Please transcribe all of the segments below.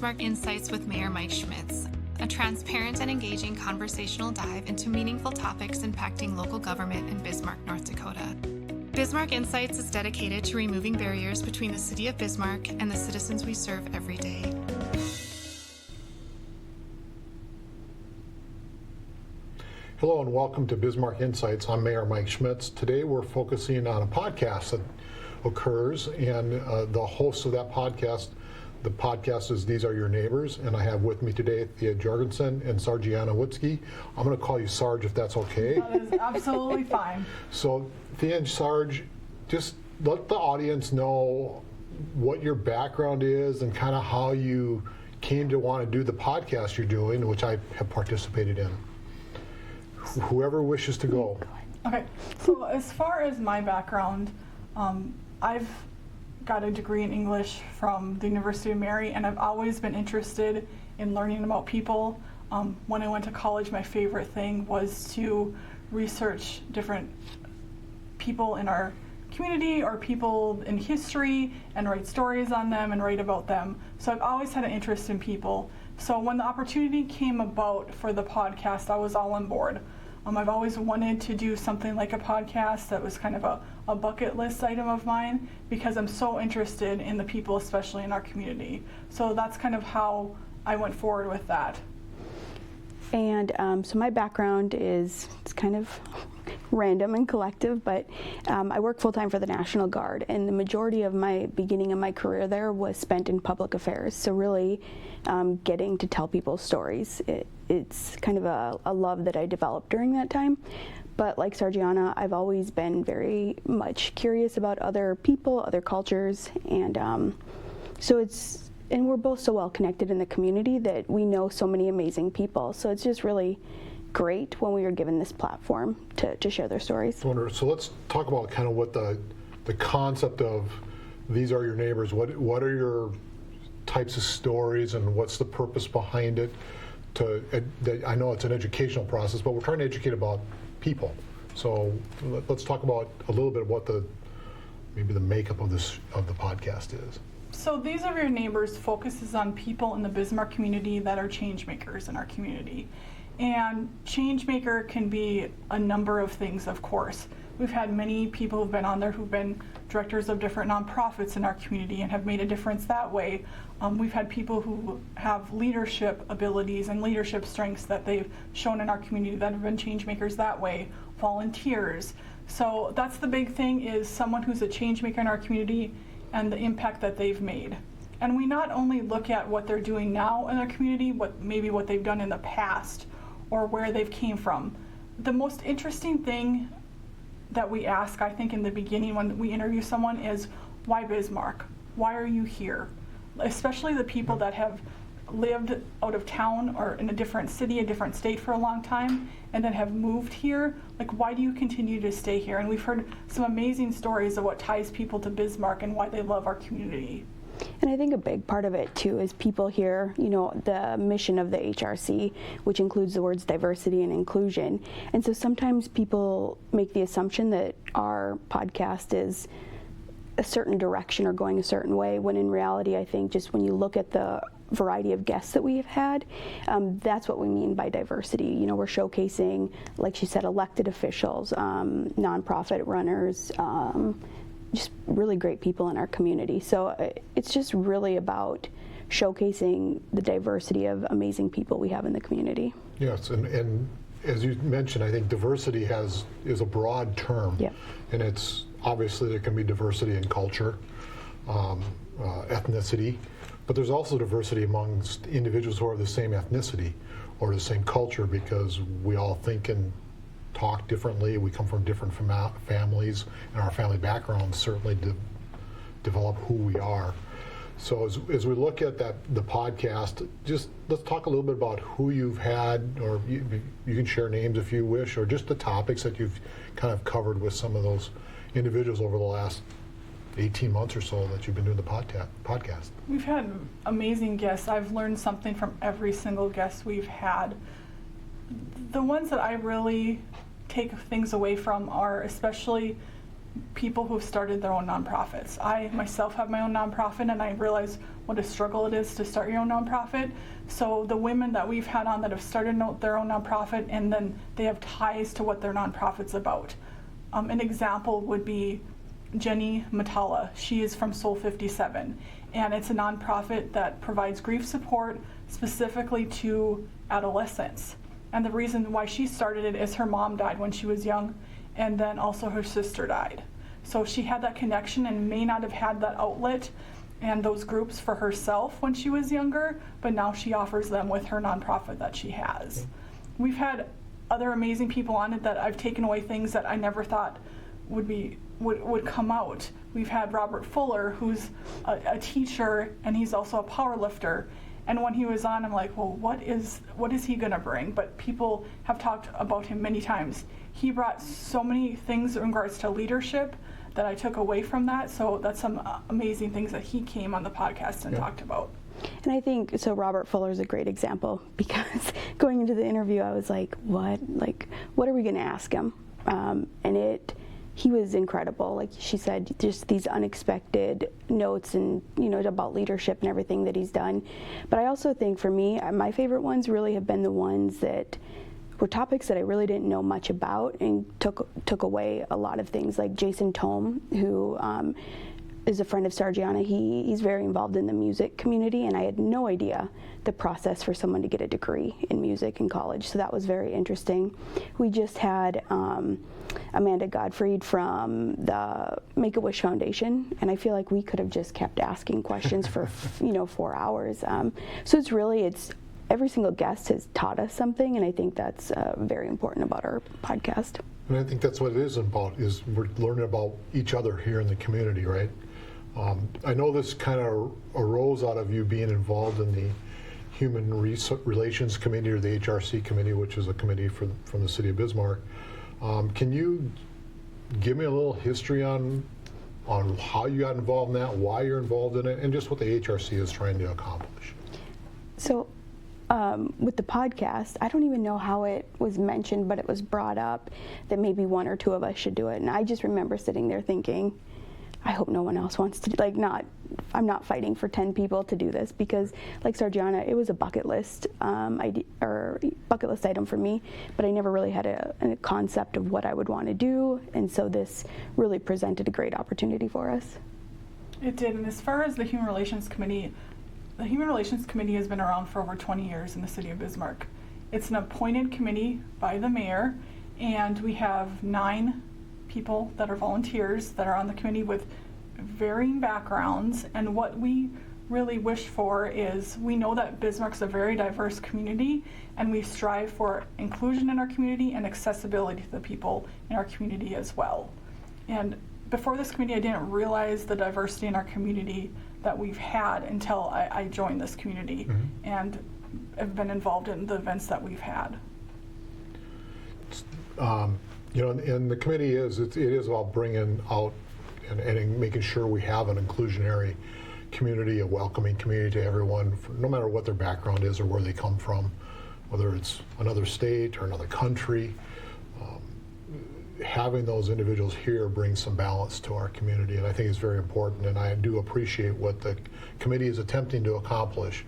Bismarck Insights with Mayor Mike Schmitz, a transparent and engaging conversational dive into meaningful topics impacting local government in Bismarck, North Dakota. Bismarck Insights is dedicated to removing barriers between the city of Bismarck and the citizens we serve every day. Hello and welcome to Bismarck Insights. I'm Mayor Mike Schmitz. Today we're focusing on a podcast that occurs, and the host of that podcast, the podcast is These Are Your Neighbors, and I have with me today Thea Jorgensen and Sargianna Wutzke. I'm going to call you Sarge if that's okay. That is absolutely fine. So Thea and Sarge, just let the audience know what your background is and kind of how you came to want to do the podcast you're doing, which I have participated in. Whoever wishes to go. Okay, so as far as my background, I've got a degree in English from the University of Mary, and I've always been interested in learning about people. When I went to college, my favorite thing was to research different people in our community or people in history and write stories on them and write about them. So I've always had an interest in people. So when the opportunity came about for the podcast, I was all on board. I've always wanted to do something like a podcast. That was kind of a bucket list item of mine because I'm so interested in the people, especially in our community. So that's kind of how I went forward with that. And so my background it's kind of random and collective, but I work full-time for the National Guard, and the majority of my beginning of my career there was spent in public affairs. So really getting to tell people's stories. It's kind of a love that I developed during that time. But like Sargianna, I've always been very much curious about other people, other cultures, and and we're both so well connected in the community that we know so many amazing people. So it's just really great when we were given this platform to share their stories. So let's talk about kind of what the concept of These Are Your Neighbors. What are your types of stories and what's the purpose behind it? I know it's an educational process, but we're trying to educate about people. So let's talk about a little bit of what maybe the makeup of the podcast is. So These Are Your Neighbors focuses on people in the Bismarck community that are change makers in our community. And change maker can be a number of things, of course. We've had many people who've been on there who've been directors of different nonprofits in our community and have made a difference that way. We've had people who have leadership abilities and leadership strengths that they've shown in our community that have been change makers that way. Volunteers. So that's the big thing, is someone who's a change maker in our community and the impact that they've made. And we not only look at what they're doing now in our community, but maybe what they've done in the past or where they've came from. The most interesting thing that we ask, I think, in the beginning when we interview someone is, why Bismarck? Why are you here? Especially the people that have lived out of town or in a different city, a different state for a long time, and then have moved here. Like, why do you continue to stay here? And we've heard some amazing stories of what ties people to Bismarck and why they love our community. And I think a big part of it too is people here, the mission of the HRC, which includes the words diversity and inclusion. And so sometimes people make the assumption that our podcast is a certain direction or going a certain way, when in reality, I think just when you look at the variety of guests that we have had, that's what we mean by diversity. We're showcasing, like she said, elected officials, nonprofit runners, just really great people in our community. So it's just really about showcasing the diversity of amazing people we have in the community. Yes, and as you mentioned, I think diversity is a broad term. Yep. And it's obviously there can be diversity in culture, ethnicity, but there's also diversity amongst individuals who are the same ethnicity or the same culture, because we all think and talk differently. We come from different families, and our family backgrounds certainly develop who we are. So as we look at the podcast, just let's talk a little bit about who you've had, or you can share names if you wish, or just the topics that you've kind of covered with some of those individuals over the last 18 months or so that you've been doing the podcast. We've had amazing guests. I've learned something from every single guest we've had. The ones that I really take things away from are especially people who've started their own nonprofits. I myself have my own nonprofit, and I realize what a struggle it is to start your own nonprofit. So the women that we've had on that have started their own nonprofit, and then they have ties to what their nonprofit's about. An example would be Jenny Matala. She is from Soul 57, and it's a nonprofit that provides grief support specifically to adolescents. And the reason why she started it is her mom died when she was young, and then also her sister died. So she had that connection and may not have had that outlet and those groups for herself when she was younger, but now she offers them with her nonprofit that she has. We've had other amazing people on it that I've taken away things that I never thought would come out. We've had Robert Fuller, who's a teacher, and he's also a power lifter. And when he was on, I'm like, well, what is he gonna bring? But people have talked about him many times. He brought so many things in regards to leadership that I took away from that. So that's some amazing things that he came on the podcast and talked about. And I think, so Robert Fuller is a great example, because going into the interview, I was like, what are we gonna ask him? He was incredible. Like she said, just these unexpected notes and, about leadership and everything that he's done. But I also think for me, my favorite ones really have been the ones that were topics that I really didn't know much about and took away a lot of things, like Jason Tome, who is a friend of Sargianna. He's very involved in the music community, and I had no idea the process for someone to get a degree in music in college, so that was very interesting. We just had Amanda Gottfried from the Make-A-Wish Foundation, and I feel like we could have just kept asking questions for 4 hours. So it's every single guest has taught us something, and I think that's very important about our podcast. And I think that's what it is about, is we're learning about each other here in the community, right? I know this kind of arose out of you being involved in the Human Relations Committee, or the HRC Committee, which is a committee from the city of Bismarck. Can you give me a little history on how you got involved in that, why you're involved in it, and just what the HRC is trying to accomplish? So with the podcast, I don't even know how it was mentioned, but it was brought up that maybe one or two of us should do it. And I just remember sitting there thinking, I hope no one else wants to, I'm not fighting for 10 people to do this, because like Sargianna, it was a bucket list item for me, but I never really had a concept of what I would want to do. And so this really presented a great opportunity for us. It did. And as far as the Human Relations Committee has been around for over 20 years in the city of Bismarck. It's an appointed committee by the mayor, and we have 9 people that are volunteers that are on the committee with varying backgrounds. And what we really wish for is, we know that Bismarck's a very diverse community, and we strive for inclusion in our community and accessibility to the people in our community as well. And before this committee, I didn't realize the diversity in our community that we've had until I joined this community and have been involved in the events that we've had. And the committee it is about bringing out and making sure we have an inclusionary community, a welcoming community to everyone, no matter what their background is or where they come from, whether it's another state or another country. Having those individuals here brings some balance to our community, and I think it's very important, and I do appreciate what the committee is attempting to accomplish.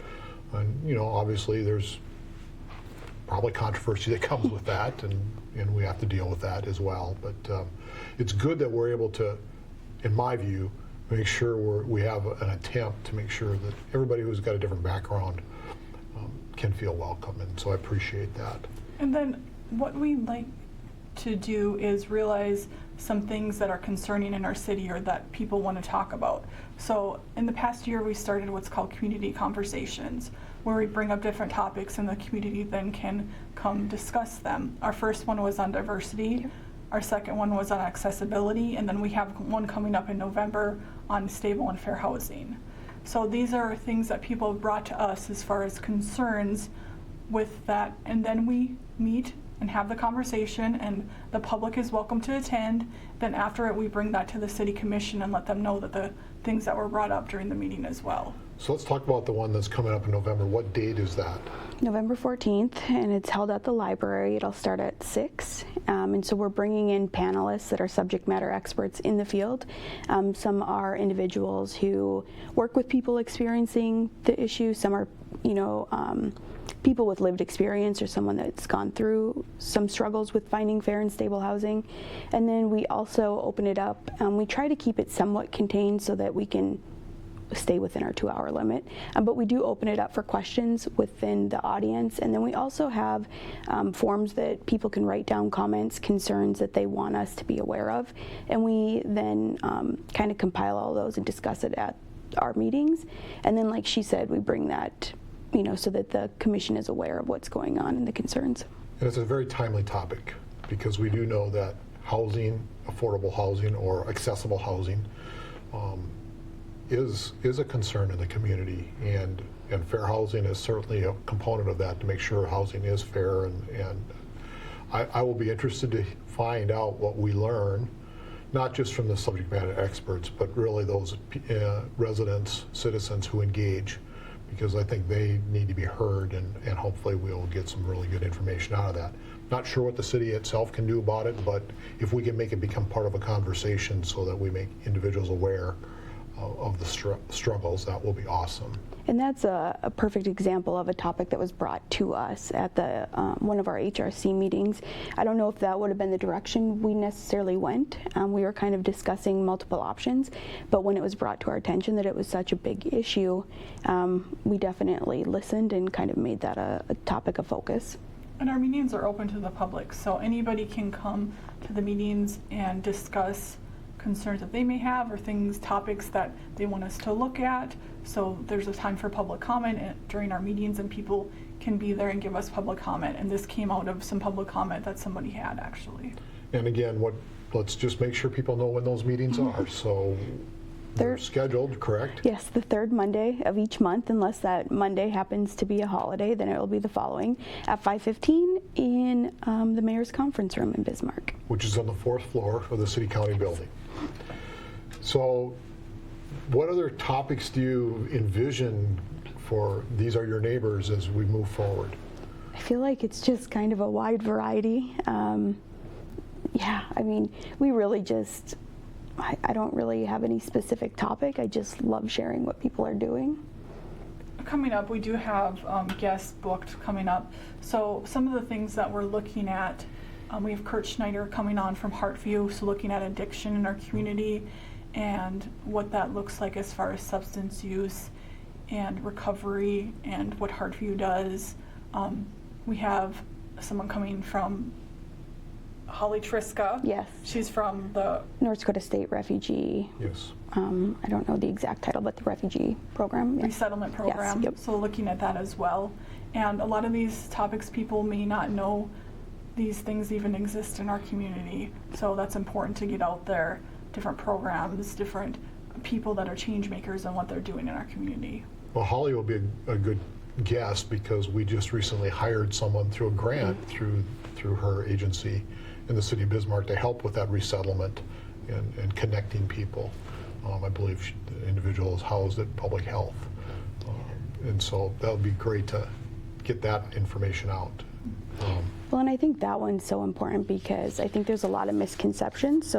And obviously there's probably controversy that comes with that, and we have to deal with that as well. But it's good that we're able to, in my view, make sure we have an attempt to make sure that everybody who's got a different background can feel welcome, and so I appreciate that. And then what we'd like to do is realize some things that are concerning in our city or that people want to talk about. So in the past year, we started what's called community conversations, where we bring up different topics and the community then can come discuss them. Our first one was on diversity. Our second one was on accessibility, and then we have one coming up in November on stable and fair housing. So these are things that people have brought to us as far as concerns with that, and then we meet and have the conversation, and the public is welcome to attend. Then after it, we bring that to the city commission and let them know that the things that were brought up during the meeting as well. So let's talk about the one that's coming up in November. What date is that? November 14th, and it's held at the library. It'll start at 6. And so we're bringing in panelists that are subject matter experts in the field. Some are individuals who work with people experiencing the issue. Some are, people with lived experience or someone that's gone through some struggles with finding fair and stable housing. And then we also open it up. We try to keep it somewhat contained so that we can stay within our 2-hour limit, but we do open it up for questions within the audience, and then we also have forms that people can write down comments, concerns that they want us to be aware of, and we then kind of compile all those and discuss it at our meetings. And then, like she said, we bring that so that the commission is aware of what's going on and the concerns. And it's a very timely topic because we do know that housing, affordable housing or accessible housing is a concern in the community, and fair housing is certainly a component of that to make sure housing is fair. And I will be interested to find out what we learn, not just from the subject matter experts, but really those residents, citizens who engage, because I think they need to be heard, and hopefully we'll get some really good information out of that. Not sure what the city itself can do about it, but if we can make it become part of a conversation so that we make individuals aware of the struggles, that will be awesome. And that's a perfect example of a topic that was brought to us at the one of our HRC meetings. I don't know if that would have been the direction we necessarily went. We were kind of discussing multiple options, but when it was brought to our attention that it was such a big issue, we definitely listened and kind of made that a topic of focus. And our meetings are open to the public, so anybody can come to the meetings and discuss concerns that they may have or topics that they want us to look at. So there's a time for public comment during our meetings, and people can be there and give us public comment. And this came out of some public comment that somebody had, actually. And again, let's just make sure people know when those meetings are. So they're scheduled, correct? Yes, the third Monday of each month, unless that Monday happens to be a holiday, then it will be the following at 5:15 in the Mayor's Conference Room in Bismarck. Which is on the 4th floor of the City County building. So what other topics do you envision for These Are Your Neighbors as we move forward? I feel like it's just kind of a wide variety. We really just, I don't really have any specific topic. I just love sharing what people are doing. Coming up, we do have guests booked coming up. So some of the things that we're looking at, we have Kurt Schneider coming on from Heartview, so looking at addiction in our community and what that looks like as far as substance use and recovery and what Heartview does. We have someone coming from Holly Triska. Yes. She's from the North Dakota State Refugee. Yes. I don't know the exact title, but the refugee program. Resettlement program. Yes, yep. So looking at that as well. And a lot of these topics, people may not know these things even exist in our community. So that's important to get out there, different programs, different people that are change makers and what they're doing in our community. Well, Holly will be a good guest because we just recently hired someone through a grant through her agency in the city of Bismarck to help with that resettlement and connecting people. I believe the individual is housed at Public Health. And so that would be great to get that information out. Well, and I think that one's so important because I think there's a lot of misconceptions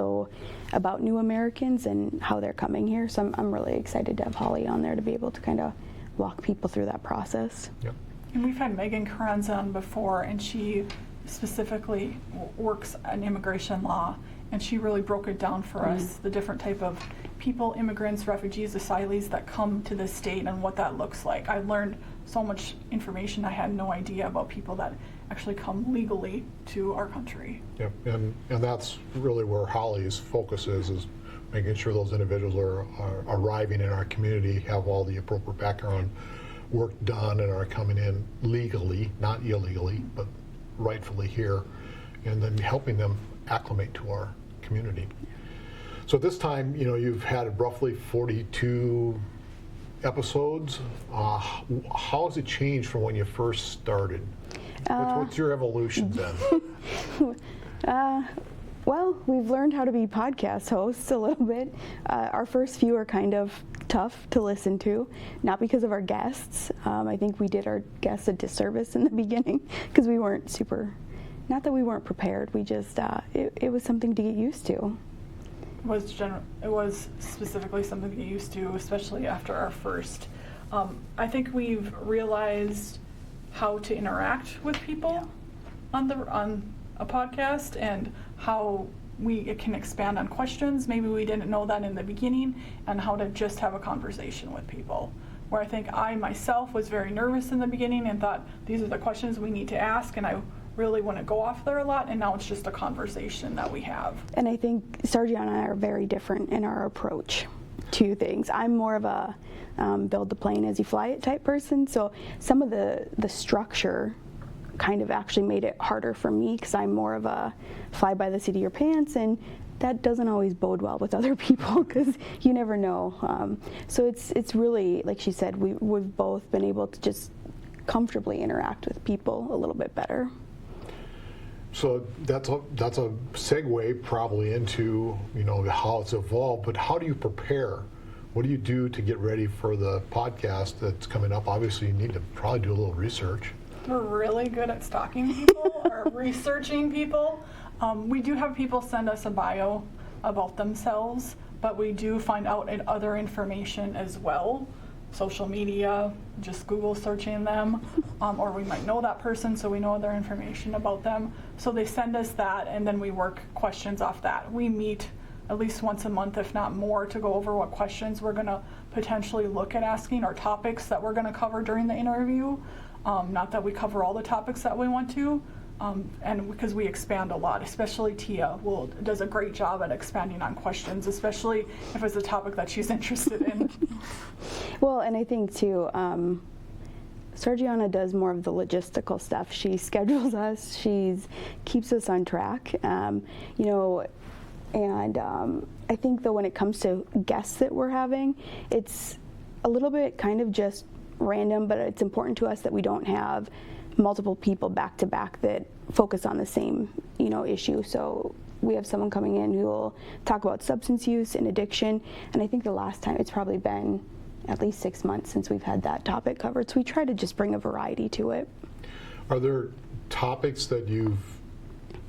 about new Americans and how they're coming here. So I'm really excited to have Holly on there to be able to kind of walk people through that process. Yep. And we've had Megan Carranza on before, and she specifically works in immigration law, and she really broke it down for us, the different type of people, immigrants, refugees, asylees that come to this state and what that looks like. I learned so much information I had no idea about people that actually come legally to our country. Yep, and that's really where Holly's focus is making sure those individuals are arriving in our community, have all the appropriate background work done, and are coming in legally, not illegally, but rightfully here, and then helping them acclimate to our community. So at this time, you've had roughly 42 episodes. How has it changed from when you first started? What's your evolution then? Well, we've learned how to be podcast hosts a little bit. Our first few are kind of tough to listen to, not because of our guests. I think we did our guests a disservice in the beginning because we weren't not that we weren't prepared, we just, it was something to get used to. It was specifically something to get used to, especially after our first. I think we've realized how to interact with people on a podcast and how it can expand on questions. Maybe we didn't know that in the beginning, and how to just have a conversation with people. Where I think I myself was very nervous in the beginning and thought these are the questions we need to ask, and I really wouldn't go off there a lot, and now it's just a conversation that we have. And I think Sargianna and I are very different in our approach to things. I'm more of a build the plane as you fly it type person, so some of the structure kind of actually made it harder for me because I'm more of a fly by the seat of your pants, and that doesn't always bode well with other people because you never know. So it's really, like she said, we've both been able to just comfortably interact with people a little bit better. So that's a segue probably into how it's evolved. But how do you prepare? What do you do to get ready for the podcast that's coming up? Obviously, you need to probably do a little research. We're really good at stalking people or researching people. We do have people send us a bio about themselves, but we do find out other information as well. Social media, just Google searching them, or we might know that person, so we know other information about them. So they send us that, and then we work questions off that. We meet at least once a month, if not more, to go over what questions we're going to potentially look at asking, or topics that we're going to cover during the interview. Not that we cover all the topics that we want to, and because we expand a lot, especially Thea does a great job at expanding on questions, especially if it's a topic that she's interested in. Well, and I think too, Sargianna does more of the logistical stuff. She schedules us, keeps us on track, and I think though when it comes to guests that we're having, it's a little bit kind of just random, but it's important to us that we don't have multiple people back to back that focus on the same issue. So we have someone coming in who will talk about substance use and addiction, and I think the last time it's probably been at least 6 months since we've had that topic covered, so we try to just bring a variety to it. Are there topics that you've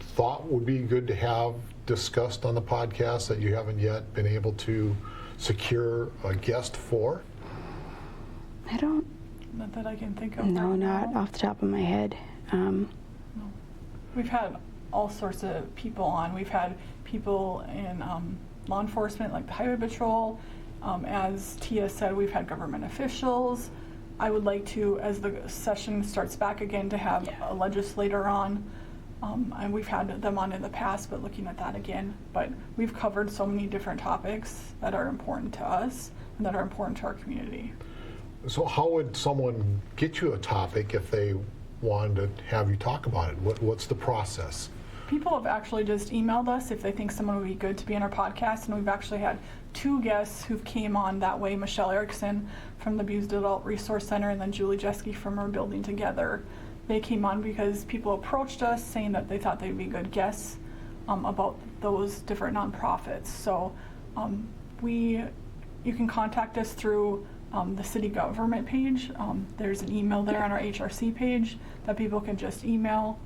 thought would be good to have discussed on the podcast that you haven't yet been able to secure a guest for? Not that I can think of. No, not off the top of my head. No. We've had all sorts of people on. We've had people in law enforcement, like the Highway Patrol. As Tia said, we've had government officials. I would like to, as the session starts back again, to have a legislator on. And we've had them on in the past, but looking at that again. But we've covered so many different topics that are important to us and that are important to our community. So how would someone get you a topic if they wanted to have you talk about it? What's the process? People have actually just emailed us if they think someone would be good to be on our podcast, and we've actually had 2 guests who've came on that way, Michelle Erickson from the Abused Adult Resource Center and then Julie Jeske from our Building Together. They came on because people approached us saying that they thought they'd be good guests about those different nonprofits. So you can contact us through the city government page. There's an email there on our HRC page that people can just email.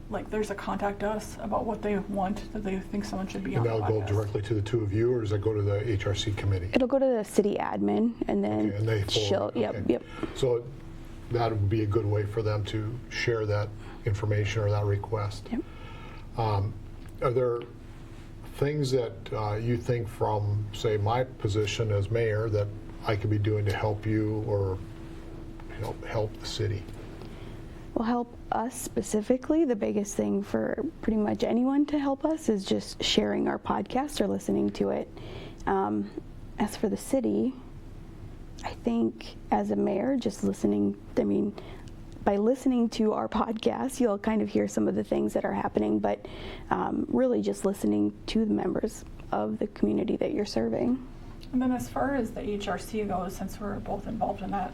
Like, there's a contact us about what they want, that they think someone should be on the podcast. And that'll go directly to the 2 of you, or does that go to the HRC committee? It'll go to the city admin, and then and they forward. Yep. So that would be a good way for them to share that information or that request. Yep. Are there things that you think from, say, my position as mayor that I could be doing to help you or help the city? Well, help us specifically, the biggest thing for pretty much anyone to help us is just sharing our podcast or listening to it. As for the city, I think as a mayor, just listening, by listening to our podcast, you'll kind of hear some of the things that are happening, but really just listening to the members of the community that you're serving. And then as far as the HRC goes, since we're both involved in that,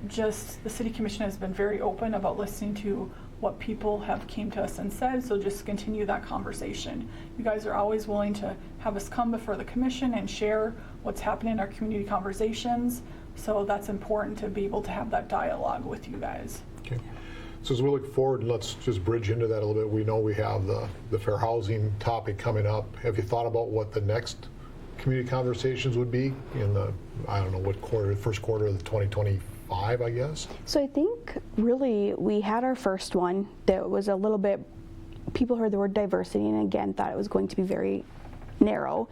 Just the City Commission has been very open about listening to what people have came to us and said, so just continue that conversation. You guys are always willing to have us come before the commission and share what's happening in our community conversations, so that's important to be able to have that dialogue with you guys. Okay. So as we look forward, let's just bridge into that a little bit. We know we have the fair housing topic coming up. Have you thought about what the next community conversations would be in the, I don't know, what quarter, first quarter of the 2025, I guess? So I think really we had our first one that was a little bit, people heard the word diversity and again thought it was going to be very narrow,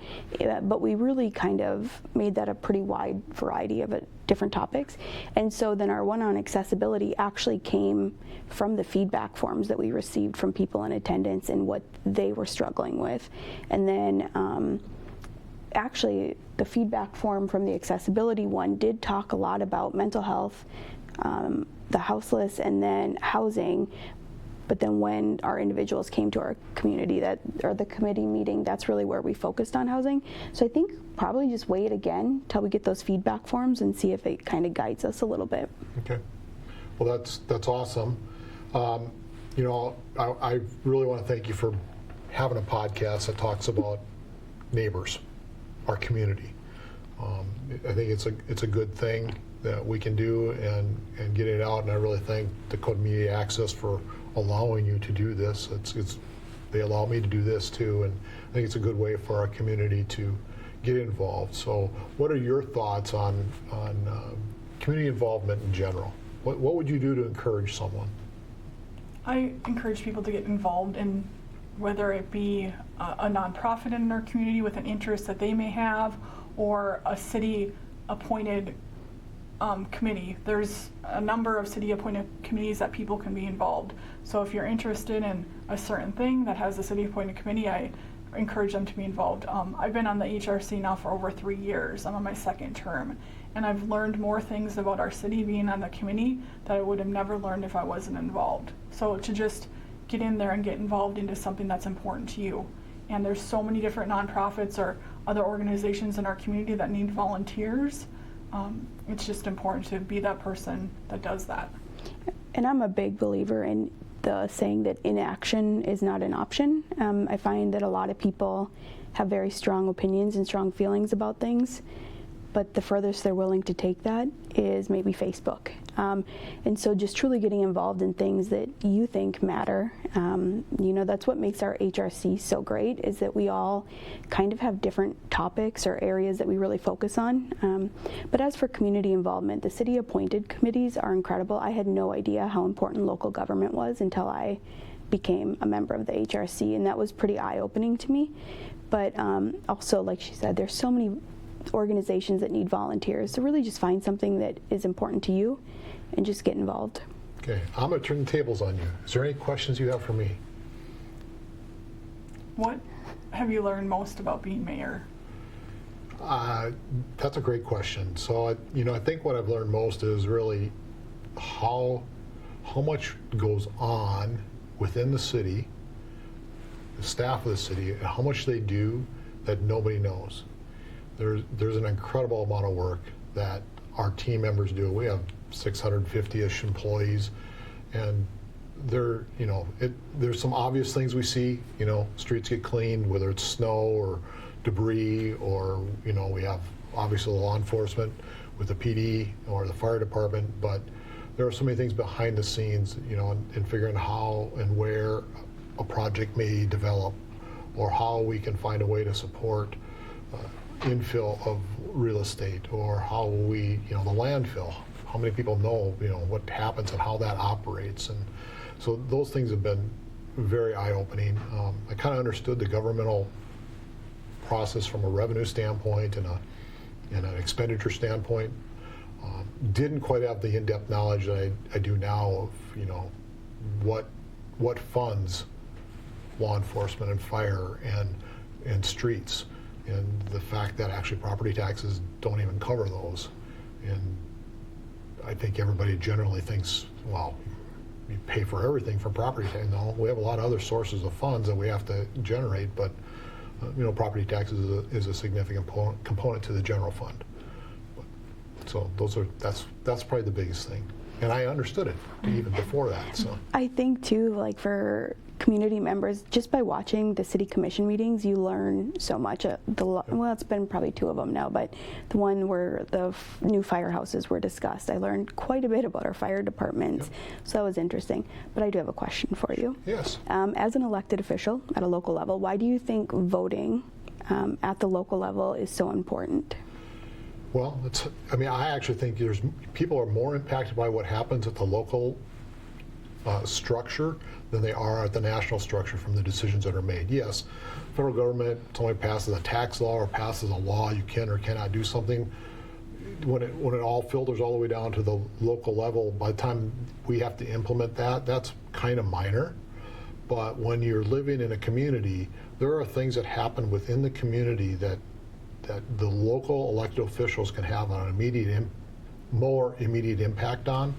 but we really kind of made that a pretty wide variety of different topics. And so then our one on accessibility actually came from the feedback forms that we received from people in attendance and what they were struggling with. And then actually the feedback form from the accessibility one did talk a lot about mental health, the houseless, and then housing. But then when our individuals came to our community, or the committee meeting, that's really where we focused on housing. So I think probably just wait again till we get those feedback forms and see if it kind of guides us a little bit. Okay. Well, that's awesome. You know, I really want to thank you for having a podcast that talks about neighbors, our community. I think it's a good thing that we can do and get it out, and I really thank Dakota Media Access for allowing you to do this. They allow me to do this too, and I think it's a good way for our community to get involved. So what are your thoughts on community involvement in general? What would you do to encourage someone? I encourage people to get involved in whether it be a nonprofit in our community with an interest that they may have, or a city appointed committee. There's a number of city appointed committees that people can be involved. So if you're interested in a certain thing that has a city appointed committee, I encourage them to be involved. I've been on the HRC now for over 3 years. I'm on my second term, and I've learned more things about our city being on the committee that I would have never learned if I wasn't involved. So to just get in there and get involved into something that's important to you. And there's so many different nonprofits or other organizations in our community that need volunteers. It's just important to be that person that does that. And I'm a big believer in the saying that inaction is not an option. I find that a lot of people have very strong opinions and strong feelings about things, but the furthest they're willing to take that is maybe Facebook. And so just truly getting involved in things that you think matter. You know, that's what makes our HRC so great, is that we all kind of have different topics or areas that we really focus on. But as for community involvement, the city appointed committees are incredible. I had no idea how important local government was until I became a member of the HRC, and that was pretty eye-opening to me. But also, like she said, there's so many organizations that need volunteers, so really just find something that is important to you and just get involved. Okay, I'm going to turn the tables on you. Is there any questions you have for me? What have you learned most about being mayor? That's a great question. So, I think what I've learned most is really how much goes on within the city, the staff of the city, and how much they do that nobody knows. There's an incredible amount of work that our team members do. We have 650-ish employees, and there's some obvious things we see. Streets get cleaned, whether it's snow or debris, or we have obviously the law enforcement with the PD or the fire department. But there are so many things behind the scenes, in figuring how and where a project may develop, or how we can find a way to support infill of real estate, or how we, the landfill, how many people know, what happens and how that operates. And so those things have been very eye-opening. I kind of understood the governmental process from a revenue standpoint and an expenditure standpoint. Didn't quite have the in-depth knowledge that I do now of, what funds law enforcement and fire and streets, and the fact that actually property taxes don't even cover those. And I think everybody generally thinks, well, you pay for everything from property tax. No, we have a lot of other sources of funds that we have to generate, but property taxes is a significant component to the general fund. So that's probably the biggest thing. And I understood it even before that. So I think too, like for community members, just by watching the city commission meetings, you learn so much. Well, it's been probably 2 of them now, but the one where the new firehouses were discussed, I learned quite a bit about our fire departments. So that was interesting. But I do have a question for you. yes. As an elected official at a local level, why do you think voting at the local level is so important? Well, I actually think people are more impacted by what happens at the local structure than they are at the national structure from the decisions that are made. Yes, federal government, somebody passes a tax law or passes a law, you can or cannot do something. When it all filters all the way down to the local level, by the time we have to implement that, that's kind of minor. But when you're living in a community, there are things that happen within the community that the local elected officials can have an more immediate impact on.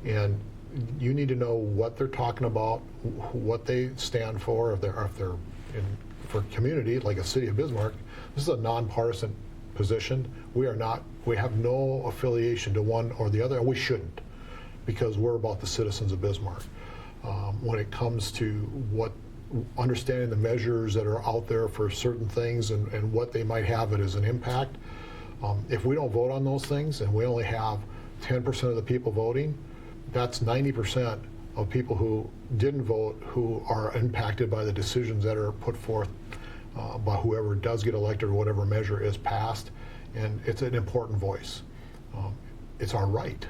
And you need to know what they're talking about, what they stand for. If they're for community, like a city of Bismarck, this is a nonpartisan position. We have no affiliation to one or the other, and we shouldn't, because we're about the citizens of Bismarck. When it comes to understanding the measures that are out there for certain things and what they might have it as an impact, if we don't vote on those things and we only have 10% of the people voting, that's 90% of people who didn't vote who are impacted by the decisions that are put forth by whoever does get elected or whatever measure is passed. And it's an important voice. It's our right.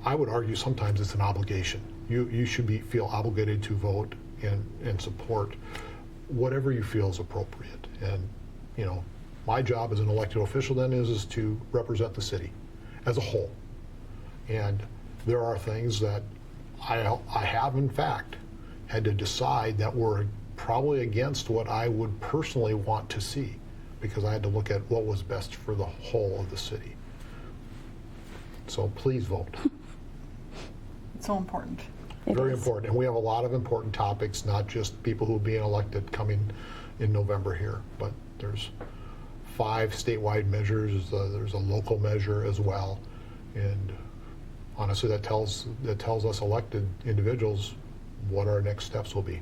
I would argue sometimes it's an obligation. You should feel obligated to vote and support whatever you feel is appropriate. And my job as an elected official then is to represent the city as a whole. And there are things that I have in fact had to decide that were probably against what I would personally want to see, because I had to look at what was best for the whole of the city. So please vote. It's so important. Very important. And we have a lot of important topics, not just people who are being elected coming in November here, but there's 5 statewide measures. There's a local measure as well. And honestly, that tells us elected individuals what our next steps will be.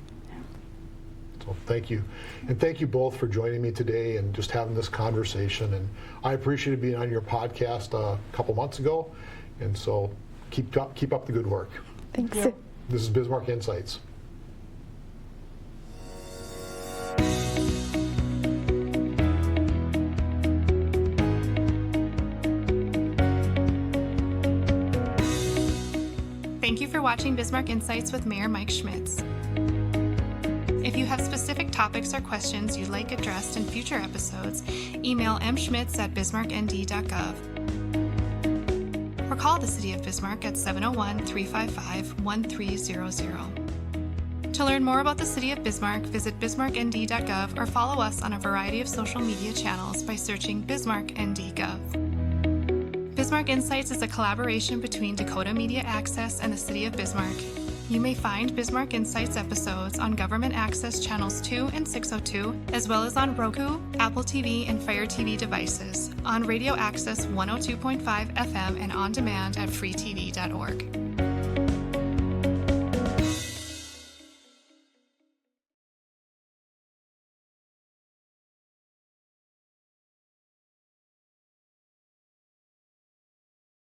So thank you. And thank you both for joining me today and just having this conversation. And I appreciated being on your podcast a couple months ago. And so keep up the good work. Thanks. Yeah. This is Bismarck Insights. Thank you for watching Bismarck Insights with Mayor Mike Schmitz. If you have specific topics or questions you'd like addressed in future episodes, email mschmitz@bismarcknd.gov or call the City of Bismarck at 701-355-1300. To learn more about the City of Bismarck, visit bismarcknd.gov or follow us on a variety of social media channels by searching BismarckND.gov. Bismarck Insights is a collaboration between Dakota Media Access and the City of Bismarck. You may find Bismarck Insights episodes on Government Access Channels 2 and 602, as well as on Roku, Apple TV, and Fire TV devices, on Radio Access 102.5 FM and on demand at freetv.org.